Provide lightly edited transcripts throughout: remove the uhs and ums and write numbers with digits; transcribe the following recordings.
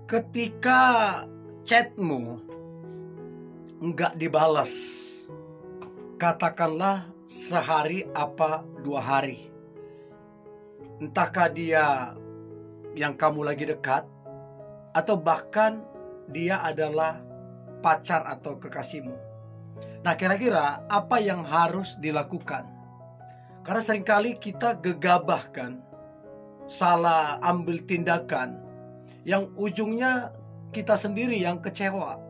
Ketika chatmu nggak dibalas, katakanlah sehari apa 2 hari, entahkah dia yang kamu lagi dekat, atau bahkan dia adalah pacar atau kekasihmu. Nah, kira-kira apa yang harus dilakukan? Karena seringkali kita gegabah kan, salah ambil tindakan yang ujungnya kita sendiri yang kecewa,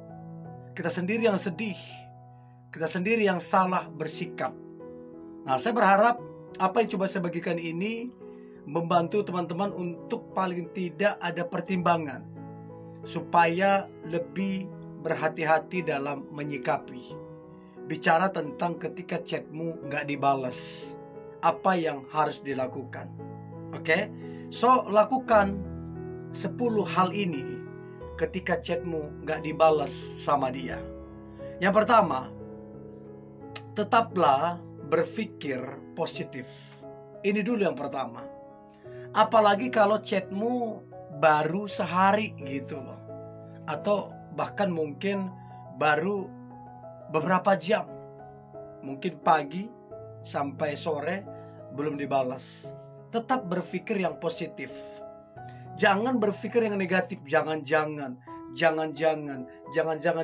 kita sendiri yang sedih, kita sendiri yang salah bersikap. Nah, saya berharap apa yang coba saya bagikan ini membantu teman-teman untuk paling tidak ada pertimbangan, supaya lebih berhati-hati dalam menyikapi. Bicara tentang ketika chatmu nggak dibalas, apa yang harus dilakukan. Oke? So, lakukan 10 hal ini ketika chatmu nggak dibalas sama dia. Yang pertama, tetaplah berpikir positif. Ini dulu yang pertama. Apalagi kalau chatmu baru sehari gitu loh, atau bahkan mungkin baru beberapa jam, mungkin pagi sampai sore belum dibalas. Tetap berpikir yang positif. Jangan berpikir yang negatif. Jangan-jangan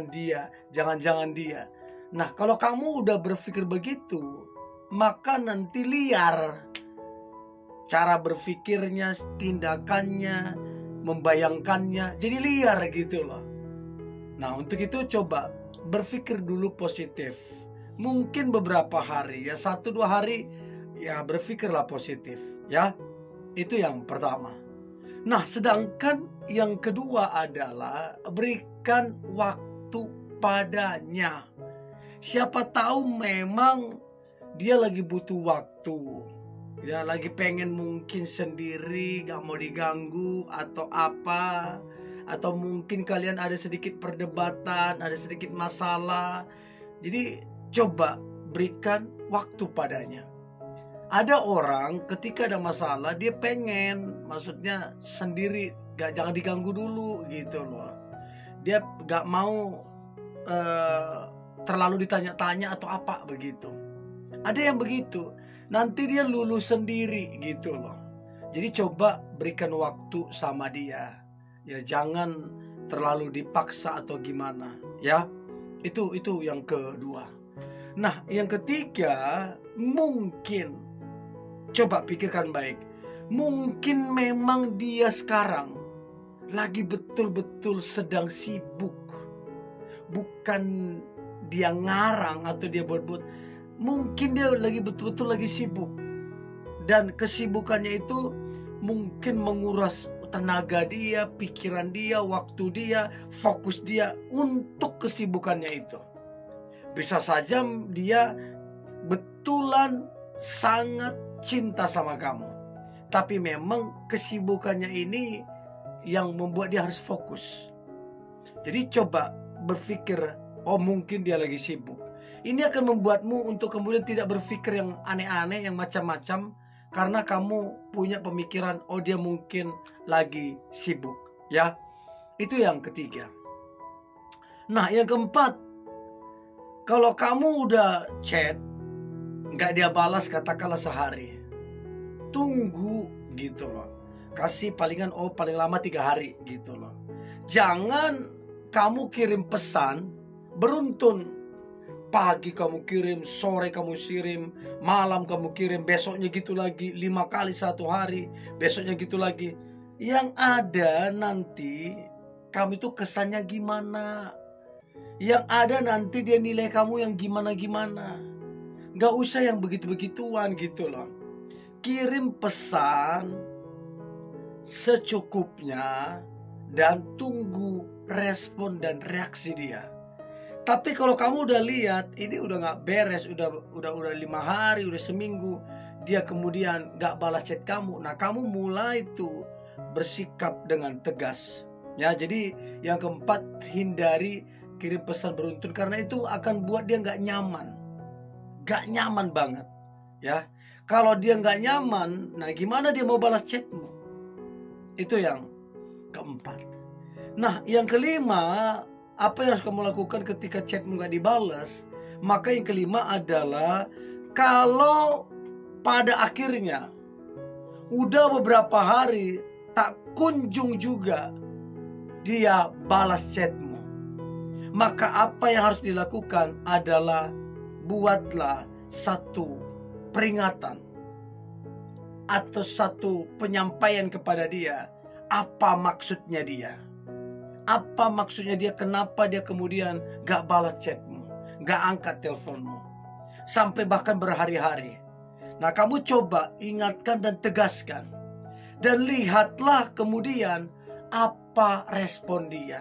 dia. Nah, kalau kamu udah berpikir begitu, maka nanti liar cara berpikirnya, tindakannya, membayangkannya, jadi liar gitu loh. Nah, untuk itu coba berpikir dulu positif. Mungkin beberapa hari, ya 1-2 hari, ya berpikirlah positif, ya. Itu yang pertama. Nah, sedangkan yang kedua adalah berikan waktu padanya. Siapa tahu memang dia lagi butuh waktu, ya lagi pengen mungkin sendiri, gak mau diganggu atau apa. Atau mungkin kalian ada sedikit perdebatan, ada sedikit masalah. Jadi coba berikan waktu padanya. Ada orang ketika ada masalah dia pengen, maksudnya sendiri, jangan diganggu dulu gitu loh. Dia gak mau terlalu ditanya-tanya atau apa begitu. Ada yang begitu, nanti dia lulus sendiri gitu loh. Jadi coba berikan waktu sama dia. Ya jangan terlalu dipaksa atau gimana, ya. Itu yang kedua. Nah, yang ketiga, mungkin coba pikirkan baik. Mungkin memang dia sekarang lagi betul-betul sedang sibuk. Bukan dia ngarang atau dia buat-buat. Mungkin dia lagi betul-betul lagi sibuk. Dan kesibukannya itu mungkin menguras tenaga dia, pikiran dia, waktu dia, fokus dia untuk kesibukannya itu. Bisa saja dia betulan sangat cinta sama kamu, tapi memang kesibukannya ini yang membuat dia harus fokus. Jadi coba berpikir, oh mungkin dia lagi sibuk. Ini akan membuatmu untuk kemudian tidak berpikir yang aneh-aneh, yang macam-macam, karena kamu punya pemikiran, oh dia mungkin lagi sibuk, ya. Itu yang ketiga. Nah, yang keempat, kalau kamu udah chat nggak dia balas katakanlah sehari, tunggu gitu loh. Kasih paling lama 3 hari gitu loh. Jangan kamu kirim pesan beruntun. Pagi kamu kirim, sore kamu kirim, malam kamu kirim, besoknya gitu lagi, 5 kali 1 hari, besoknya gitu lagi. Yang ada nanti kamu itu kesannya gimana. Yang ada nanti dia nilai kamu yang gimana-gimana. Gak usah yang begitu-begituan gitu loh. Kirim pesan secukupnya dan tunggu respon dan reaksi dia. Tapi kalau kamu udah lihat ini udah gak beres, udah 5 hari, udah seminggu, dia kemudian gak balas chat kamu, nah kamu mulai tuh bersikap dengan tegas. Ya, jadi yang keempat, hindari kirim pesan beruntun, karena itu akan buat dia gak nyaman banget. Ya, kalau dia gak nyaman, nah gimana dia mau balas chatmu? Itu yang keempat. Nah, yang kelima, apa yang harus kamu lakukan ketika chatmu nggak dibalas? Maka yang kelima adalah kalau pada akhirnya udah beberapa hari tak kunjung juga dia balas chatmu, maka apa yang harus dilakukan adalah buatlah satu peringatan atau satu penyampaian kepada dia. Apa maksudnya dia? Apa maksudnya dia? Kenapa dia kemudian gak balas chatmu, gak angkat teleponmu, sampai bahkan berhari-hari. Nah, kamu coba ingatkan dan tegaskan. Dan lihatlah kemudian apa respon dia.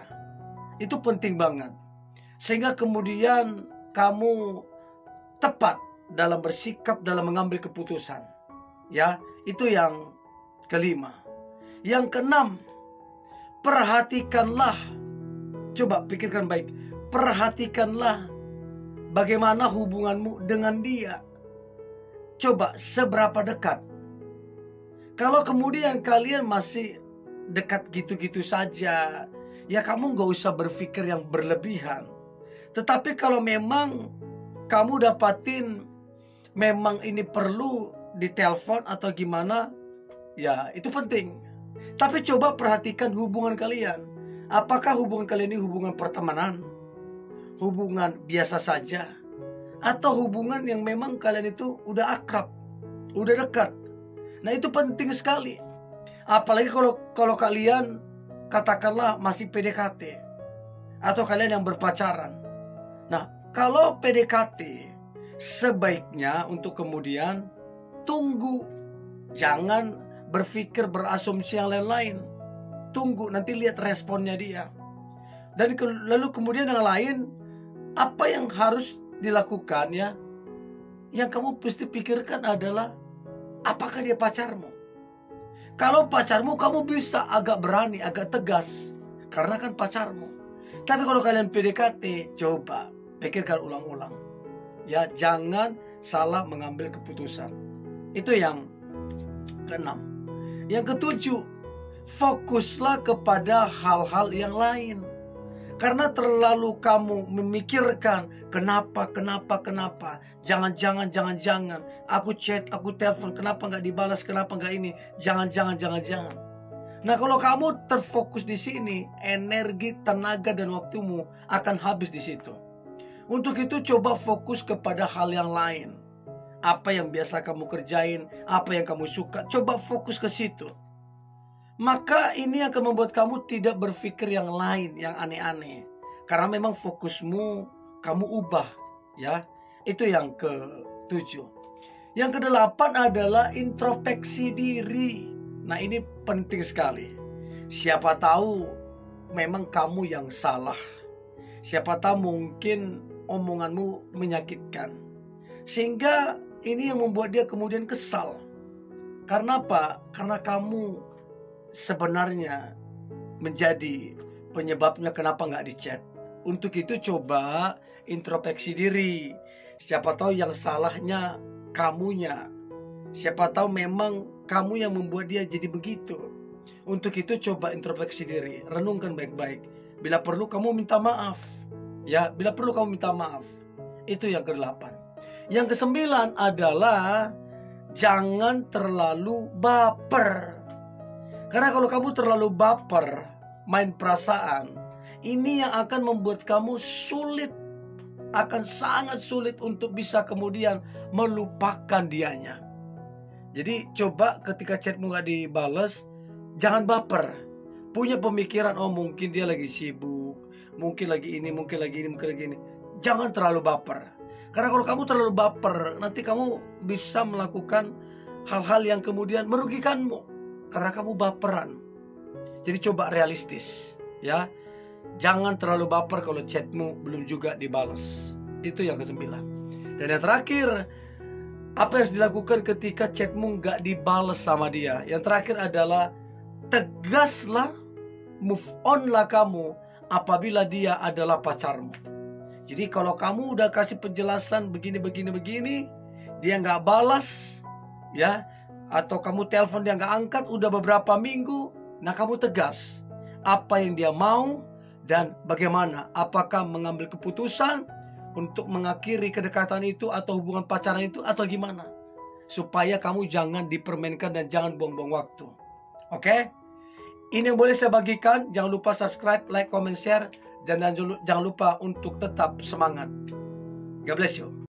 Itu penting banget. Sehingga kemudian kamu tepat dalam bersikap, dalam mengambil keputusan. Ya, itu yang kelima. Yang keenam, perhatikanlah. Coba pikirkan baik. Perhatikanlah bagaimana hubunganmu dengan dia. Coba seberapa dekat. Kalau kemudian kalian masih dekat gitu-gitu saja, ya kamu gak usah berpikir yang berlebihan. Tetapi kalau memang kamu dapatin memang ini perlu ditelepon atau gimana, ya itu penting. Tapi coba perhatikan hubungan kalian. Apakah hubungan kalian ini hubungan pertemanan, hubungan biasa saja, atau hubungan yang memang kalian itu udah akrab, udah dekat. Nah, itu penting sekali. Apalagi kalau kalian katakanlah masih PDKT atau kalian yang berpacaran. Nah, kalau PDKT sebaiknya untuk kemudian tunggu. Jangan berpikir berasumsi yang lain-lain. Tunggu, nanti lihat responnya dia. Dan lalu kemudian yang lain, apa yang harus dilakukan ya? Yang kamu mesti pikirkan adalah apakah dia pacarmu? Kalau pacarmu, kamu bisa agak berani, agak tegas, karena kan pacarmu. Tapi kalau kalian PDKT, coba pikirkan ulang-ulang. Ya, jangan salah mengambil keputusan. Itu yang keenam. Yang ketujuh, fokuslah kepada hal-hal yang lain. Karena terlalu kamu memikirkan kenapa. Jangan. Aku chat, aku telepon, kenapa nggak dibalas, kenapa nggak ini. Jangan. Nah, kalau kamu terfokus di sini, energi, tenaga, dan waktumu akan habis di situ. Untuk itu coba fokus kepada hal yang lain. Apa yang biasa kamu kerjain, apa yang kamu suka, coba fokus ke situ. Maka ini akan membuat kamu tidak berpikir yang lain, yang aneh-aneh. Karena memang fokusmu kamu ubah, ya. Itu yang ke-7. Yang ke-8 adalah introspeksi diri. Nah, ini penting sekali. Siapa tahu memang kamu yang salah. Siapa tahu mungkin omonganmu menyakitkan. Sehingga ini yang membuat dia kemudian kesal. Karena apa? Karena kamu sebenarnya menjadi penyebabnya kenapa nggak di-chat. Untuk itu coba introspeksi diri. Siapa tahu yang salahnya kamunya. Siapa tahu memang kamu yang membuat dia jadi begitu. Untuk itu coba introspeksi diri. Renungkan baik-baik. Bila perlu kamu minta maaf. Ya, bila perlu kamu minta maaf. Itu yang ke-8. Yang ke-9 adalah jangan terlalu baper. Karena kalau kamu terlalu baper, main perasaan, ini yang akan membuat kamu sulit, akan sangat sulit untuk bisa kemudian melupakan dianya. Jadi coba ketika chatmu gak dibales, jangan baper. Punya pemikiran, oh mungkin dia lagi sibuk, mungkin lagi ini, mungkin lagi ini. Jangan terlalu baper. Karena kalau kamu terlalu baper, nanti kamu bisa melakukan hal-hal yang kemudian merugikanmu. Karena kamu baperan. Jadi coba realistis, ya. Jangan terlalu baper kalau chatmu belum juga dibalas. Itu yang ke-9. Dan yang terakhir, apa yang harus dilakukan ketika chatmu nggak dibalas sama dia? Yang terakhir adalah tegaslah, move on lah kamu apabila dia adalah pacarmu. Jadi kalau kamu udah kasih penjelasan begini, dia nggak balas, ya, atau kamu telepon dia nggak angkat, udah beberapa minggu, nah kamu tegas. apa yang dia mau dan bagaimana. Apakah mengambil keputusan untuk mengakhiri kedekatan itu atau hubungan pacaran itu atau gimana. Supaya kamu jangan dipermainkan dan jangan buang-buang waktu. Oke? Ini yang boleh saya bagikan. Jangan lupa subscribe, like, comment, share. Dan jangan lupa untuk tetap semangat. God bless you.